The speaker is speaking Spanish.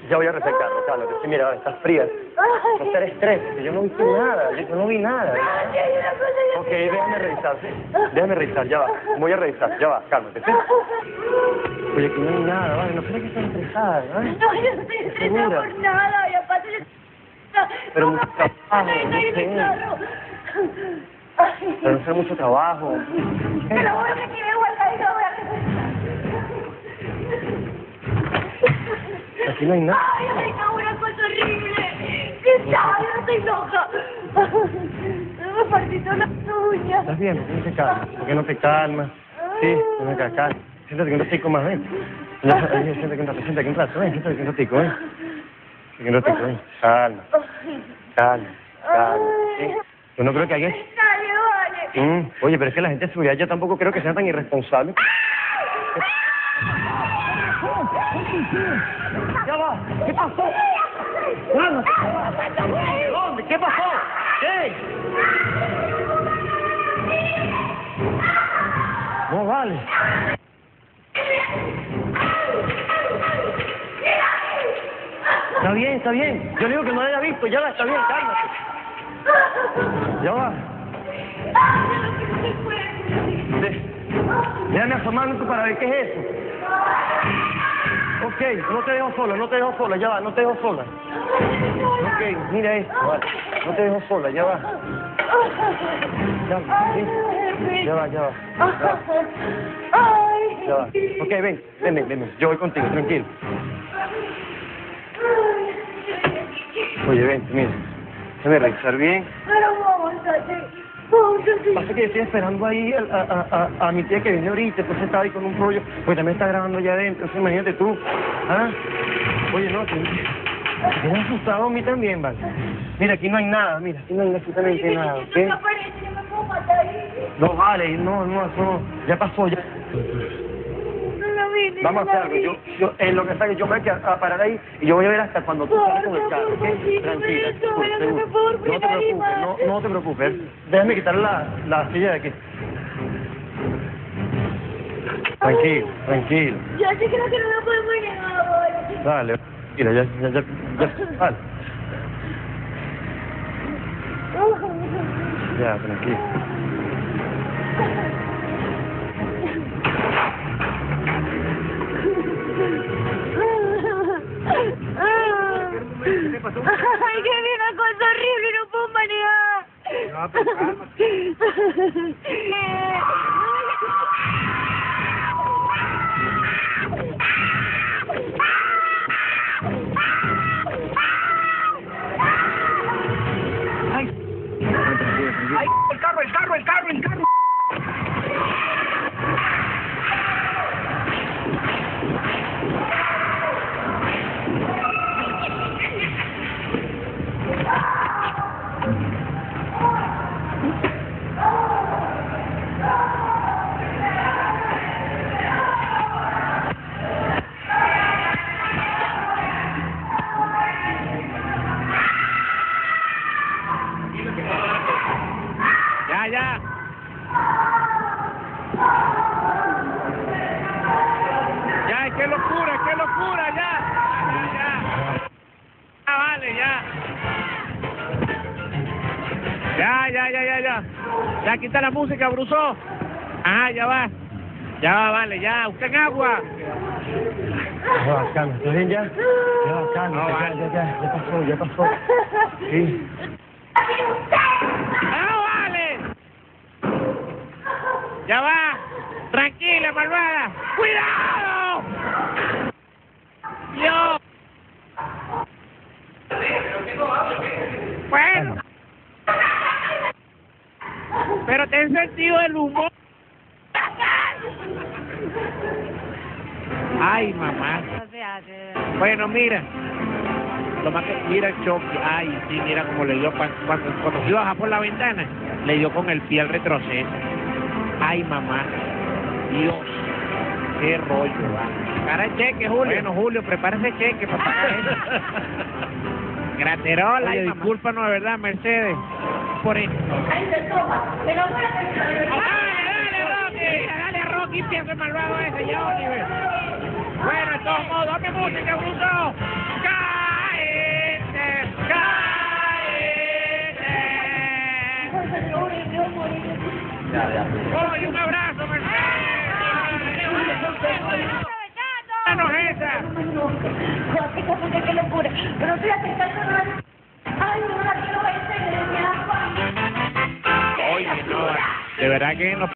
Ya voy a refrescarlo, cálmate. Sí, mira, estás fría. No te estrés, que yo no vi nada, yo no vi nada. Ok, déjame revisar, ¿sí? Déjame revisar, ya va. Voy a revisar, ya va, cálmate, ¿sí? Oye, que no hay nada, vale, no crees que estás estresada, ¿vale? No, yo estoy estresada por nada, y aparte pero mucho trabajo, no sé. Pero no sé, mucho trabajo. Te lo juro que aquí me guarda y no voy a... Aquí no hay nada. Ay, no, una cosa horrible. Ay, no estoy loca. Me partito las uñas. ¿Estás bien? ¿Por qué no te calmas? ¿Por qué no te calmas? Sí, ven acá, calma. Siéntate que un ratico más, ven. Siéntate que un rato, ven. Siéntate que un ratico, ven. Que un ratico, ven. Calma. Calma. Calma. ¿Sí? Yo no creo que alguien... Vale. Oye, pero es que la gente de seguridad yo tampoco creo que sea tan irresponsable. Ya va. ¿Qué pasó? ¿Dónde? ¿Qué pasó? ¿Qué? No vale. Está bien, está bien. Yo digo que no la haya visto. Ya va, está bien, cálmate. Ya va. Déjame asomarme para ver qué es eso. Ok, no te dejo sola, ya va, no te dejo sola. Ok, mira esto, vale. No te dejo sola, ya va. Ya va, ¿sí? Ya va. Ya va. Ok, ven. Yo voy contigo, tranquilo. Oye, ven, mira. Déjame revisar bien. Pasa que yo estoy esperando ahí a mi tía que viene ahorita, entonces estaba ahí con un rollo, pues también está grabando allá adentro, entonces imagínate tú. ¿Ah? Oye, no, me has asustado a mí también, vale. Mira, aquí no hay nada, mira, aquí no hay absolutamente nada, ¿ok? No, vale, no, eso no, ya pasó, ya. Vamos a hacer algo, yo en lo que sabe, yo me voy a parar ahí y yo voy a ver hasta cuando tú salgas con el carro, ¿ok? Tranquila, seguro. No te preocupes, déjame quitar la silla de aquí. Tranquilo. Yo sí creo que no lo podemos llegar ahora. Dale, mira, ya, vale. Ya, tranquilo. ¿Qué pasó? Ay, que vi una cosa horrible, no puedo manejar. No, pero cálmate. ¡Ay, el carro! Ya. Ya, qué locura, ya. Vale, ya. Ya quita la música, Brusó. Ya va, vale, ya. Usted en agua. Ya va, calma, ¿estás bien ya? Ya va, calma, No, vale. ya pasó. Sí. Vale. Ya va. Tranquila, malvada. ¡Cuidado! Yo. Bueno. Pero ten sentido del humor. Ay, mamá. Bueno, mira. Lo más que mira el choque. Ay, sí, mira como le dio cuando se iba a bajar por la ventana, le dio con el pie al retroceso. Ay, mamá. Dios. qué rollo, va. Cara el cheque, Julio. Bueno, Julio, prepárese cheque para pagar eso. Graterola. Oye, discúlpanos de verdad, Mercedes, por esto. Ay, se toma. Pero ahora Dale, Rocky, piensa el malvado ese, ya, Oliver. Bueno, de todos modos, dame música, bruto. ¡Cáete! ¡Oye, un abrazo, Mercedes! ¡Danos esa! ¡Qué locura! Pero estoy aceptando nada. ¡Ay, no la quiero ver! Oye, no, de verdad que nos